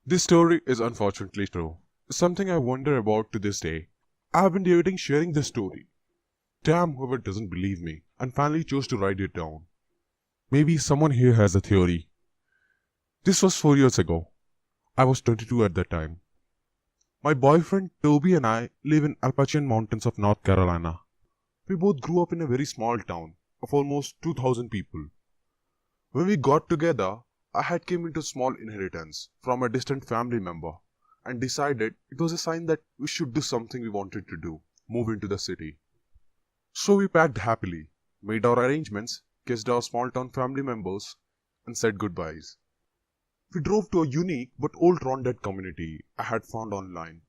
This story is unfortunately true. Something I wonder about to this day. I have been debating sharing this story. Damn whoever doesn't believe me and finally chose to write it down. Maybe someone here has a theory. This was 4 years ago. I was 22 at that time. My boyfriend Toby and I live in Appalachian Mountains of North Carolina. We both grew up in a very small town of almost 2000 people. When we got together, I had came into small inheritance from a distant family member and decided it was a sign that we should do something we wanted to do, move into the city. So we packed happily, made our arrangements, kissed our small town family members, and said goodbyes. We drove to a unique but old Rondet community I had found online.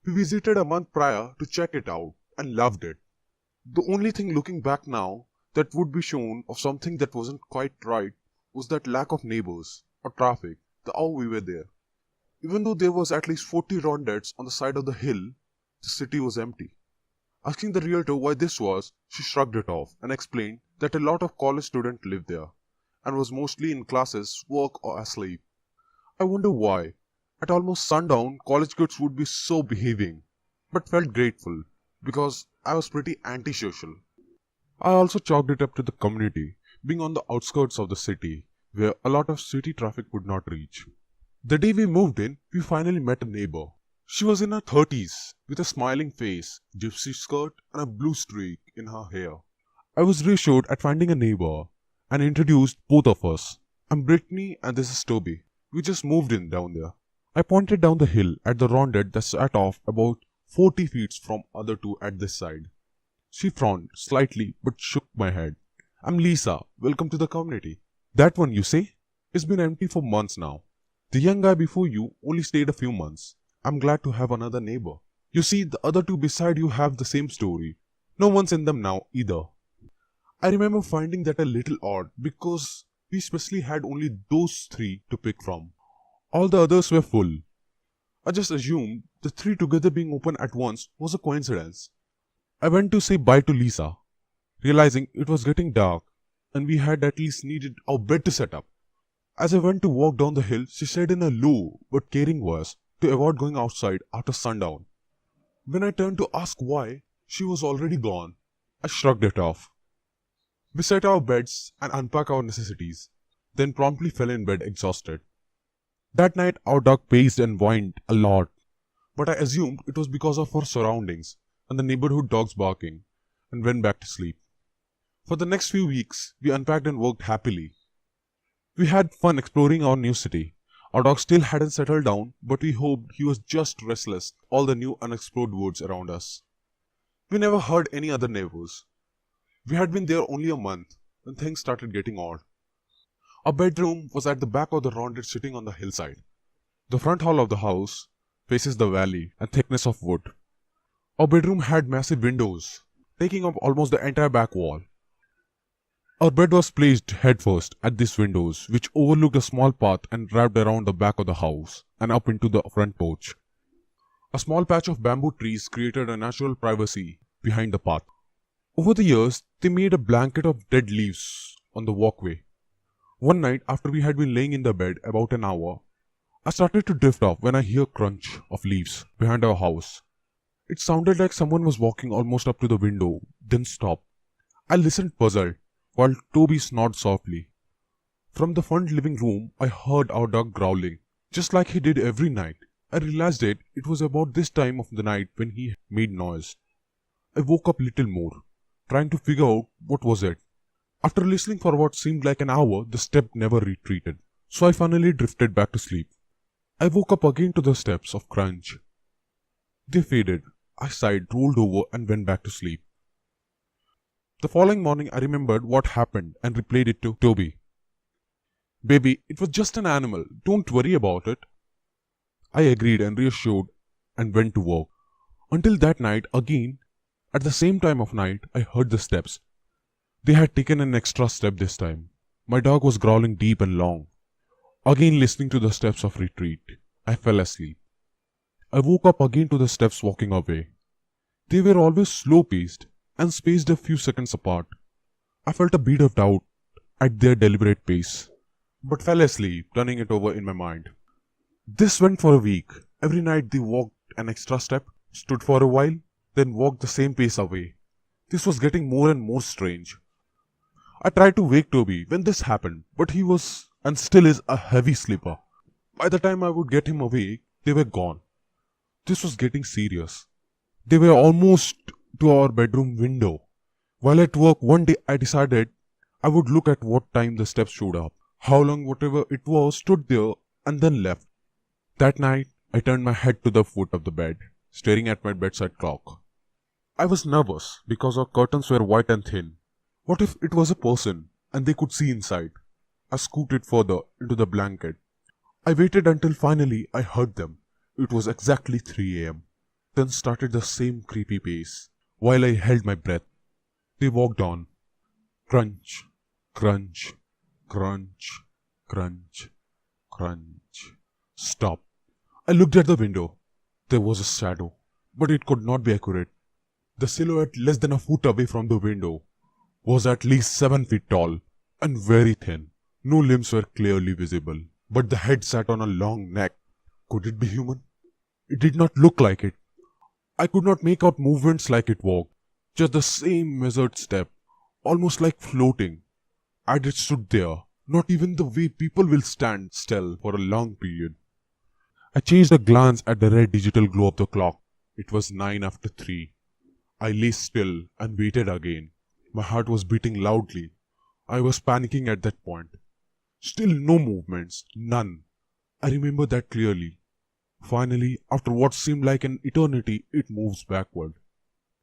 We visited a month prior to check it out and loved it. The only thing looking back now that would be shown of something that wasn't quite right was that lack of neighbors or traffic the hour we were there. Even though there was at least 40 rondets on the side of the hill, the city was empty. Asking the realtor why this was, she shrugged it off and explained that a lot of college students lived there and was mostly in classes, work or asleep. I wonder why. At almost sundown, college kids would be so behaving, but felt grateful because I was pretty antisocial. I also chalked it up to the community being on the outskirts of the city where a lot of city traffic would not reach. The day we moved in, we finally met a neighbor. She was in her 30s with a smiling face, gypsy skirt and a blue streak in her hair. I was reassured at finding a neighbor and introduced both of us. I'm Brittany and this is Toby. We just moved in down there. I pointed down the hill at the rondet that sat off about 40 feet from other two at this side. She frowned slightly but shook my head. I'm Lisa, welcome to the community. That one you say? It's been empty for months now. The young guy before you only stayed a few months. I'm glad to have another neighbor. You see, the other two beside you have the same story. No one's in them now either. I remember finding that a little odd because we especially had only those three to pick from. All the others were full. I just assumed the three together being open at once was a coincidence. I went to say bye to Lisa, realizing it was getting dark and we had at least needed our bed to set up. As I went to walk down the hill, she said in a low but caring voice to avoid going outside after sundown. When I turned to ask why, she was already gone. I shrugged it off. We set our beds and unpacked our necessities, then promptly fell in bed exhausted. That night our dog paced and whined a lot, but I assumed it was because of our surroundings and the neighborhood dogs barking, and went back to sleep. For the next few weeks, we unpacked and worked happily. We had fun exploring our new city. Our dog still hadn't settled down, but we hoped he was just restless, all the new unexplored woods around us. We never heard any other neighbors. We had been there only a month when things started getting odd. Our bedroom was at the back of the rondet sitting on the hillside. The front hall of the house faces the valley and thickness of wood. Our bedroom had massive windows, taking up almost the entire back wall. Our bed was placed headfirst at these windows, which overlooked a small path and wrapped around the back of the house and up into the front porch. A small patch of bamboo trees created a natural privacy behind the path. Over the years, they made a blanket of dead leaves on the walkway. One night, after we had been laying in the bed about an hour, I started to drift off when I hear crunch of leaves behind our house. It sounded like someone was walking almost up to the window, then stopped. I listened puzzled, while Toby snored softly. From the front living room, I heard our dog growling, just like he did every night. I realized it was about this time of the night when he made noise. I woke up little more, trying to figure out what was it. After listening for what seemed like an hour, the step never retreated, so I finally drifted back to sleep. I woke up again to the steps of crunch. They faded. I sighed, rolled over and went back to sleep. The following morning I remembered what happened and replayed it to Toby. Baby, it was just an animal. Don't worry about it. I agreed and reassured and went to work. Until that night again, at the same time of night, I heard the steps. They had taken an extra step this time. My dog was growling deep and long. Again listening to the steps of retreat, I fell asleep. I woke up again to the steps walking away. They were always slow-paced and spaced a few seconds apart. I felt a beat of doubt at their deliberate pace, but fell asleep, turning it over in my mind. This went for a week. Every night they walked an extra step, stood for a while, then walked the same pace away. This was getting more and more strange. I tried to wake Toby when this happened, but he was and still is a heavy sleeper. By the time I would get him awake, they were gone. This was getting serious. They were almost to our bedroom window. While at work one day I decided I would look at what time the steps showed up. How long whatever it was stood there and then left. That night I turned my head to the foot of the bed, staring at my bedside clock. I was nervous because our curtains were white and thin. What if it was a person and they could see inside? I scooted further into the blanket. I waited until finally I heard them. It was exactly 3 a.m. Then started the same creepy pace. While I held my breath, they walked on. Crunch, crunch, crunch, crunch, crunch. Stop. I looked at the window. There was a shadow, but it could not be accurate. The silhouette less than a foot away from the window was at least 7 feet tall and very thin. No limbs were clearly visible, but the head sat on a long neck. Could it be human? It did not look like it. I could not make out movements like it walked, just the same measured step, almost like floating. And it stood there, not even the way people will stand still for a long period. I changed a glance at the red digital glow of the clock. It was 9 after 3. I lay still and waited again. My heart was beating loudly. I was panicking at that point. Still no movements, none. I remember that clearly. Finally, after what seemed like an eternity, it moves backward.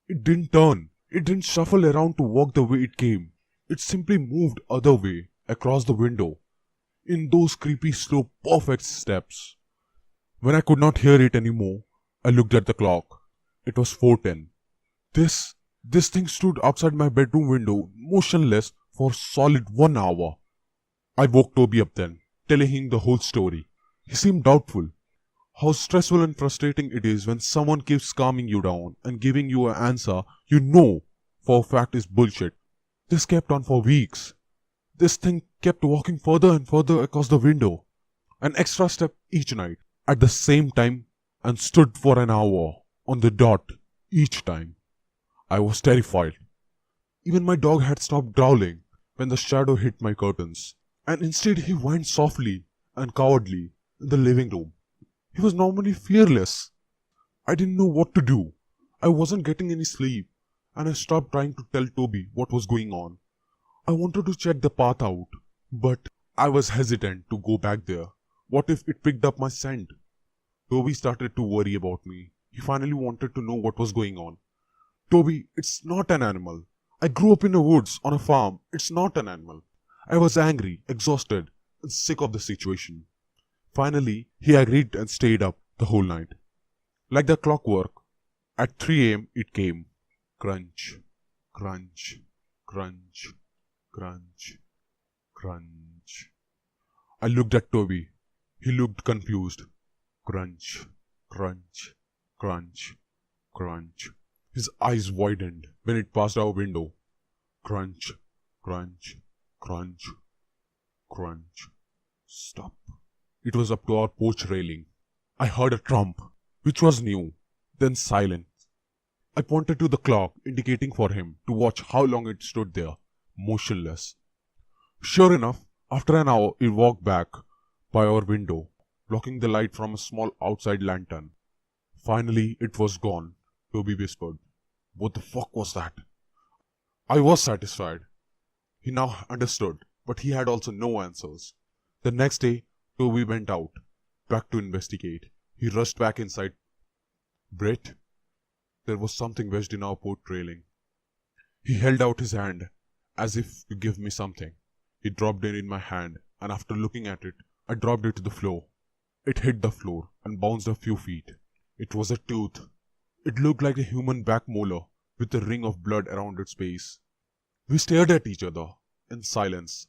It didn't turn. It didn't shuffle around to walk the way it came. It simply moved other way, across the window. In those creepy, slow, perfect steps. When I could not hear it anymore, I looked at the clock. It was 4:10. This thing stood outside my bedroom window, motionless, for solid 1 hour. I woke Toby up then, telling him the whole story. He seemed doubtful. How stressful and frustrating it is when someone keeps calming you down and giving you an answer you know for a fact is bullshit. This kept on for weeks. This thing kept walking further and further across the window, an extra step each night, at the same time, and stood for an hour, on the dot, each time. I was terrified. Even my dog had stopped growling when the shadow hit my curtains, and instead he whined softly and cowardly in the living room. He was normally fearless. I didn't know what to do. I wasn't getting any sleep, and I stopped trying to tell Toby what was going on. I wanted to check the path out, but I was hesitant to go back there. What if it picked up my scent? Toby started to worry about me. He finally wanted to know what was going on. Toby, it's not an animal. I grew up in the woods on a farm. It's not an animal. I was angry, exhausted, and sick of the situation. Finally, he agreed and stayed up the whole night. Like the clockwork, at 3 a.m. it came. Crunch, crunch, crunch, crunch, crunch. I looked at Toby. He looked confused. Crunch, crunch, crunch, crunch. His eyes widened when it passed our window. Crunch, crunch, crunch, crunch. Stop. It was up to our porch railing. I heard a trump, which was new, then silence. I pointed to the clock, indicating for him to watch how long it stood there, motionless. Sure enough, after an hour it walked back by our window, blocking the light from a small outside lantern. Finally it was gone, Toby whispered. What the fuck was that? I was satisfied. He now understood, but he had also no answers. The next day, Toby went out, back to investigate. He rushed back inside. Brett, there was something wedged in our porch railing. He held out his hand, as if to give me something. He dropped it in my hand, and after looking at it, I dropped it to the floor. It hit the floor and bounced a few feet. It was a tooth. It looked like a human back molar with a ring of blood around its base. We stared at each other in silence.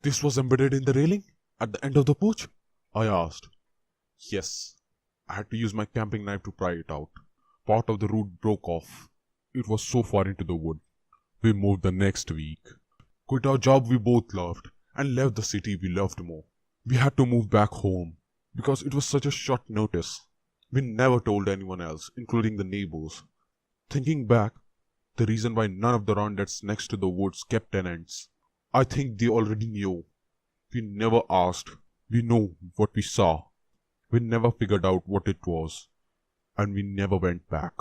This was embedded in the railing at the end of the porch? I asked. Yes. I had to use my camping knife to pry it out. Part of the root broke off. It was so far into the wood. We moved the next week. Quit our job we both loved and left the city we loved more. We had to move back home. because it was such a short notice. We never told anyone else, including the neighbors. Thinking back, the reason why none of the rondettes next to the woods kept tenants, I think they already knew. We never asked. We know what we saw. We never figured out what it was. And we never went back.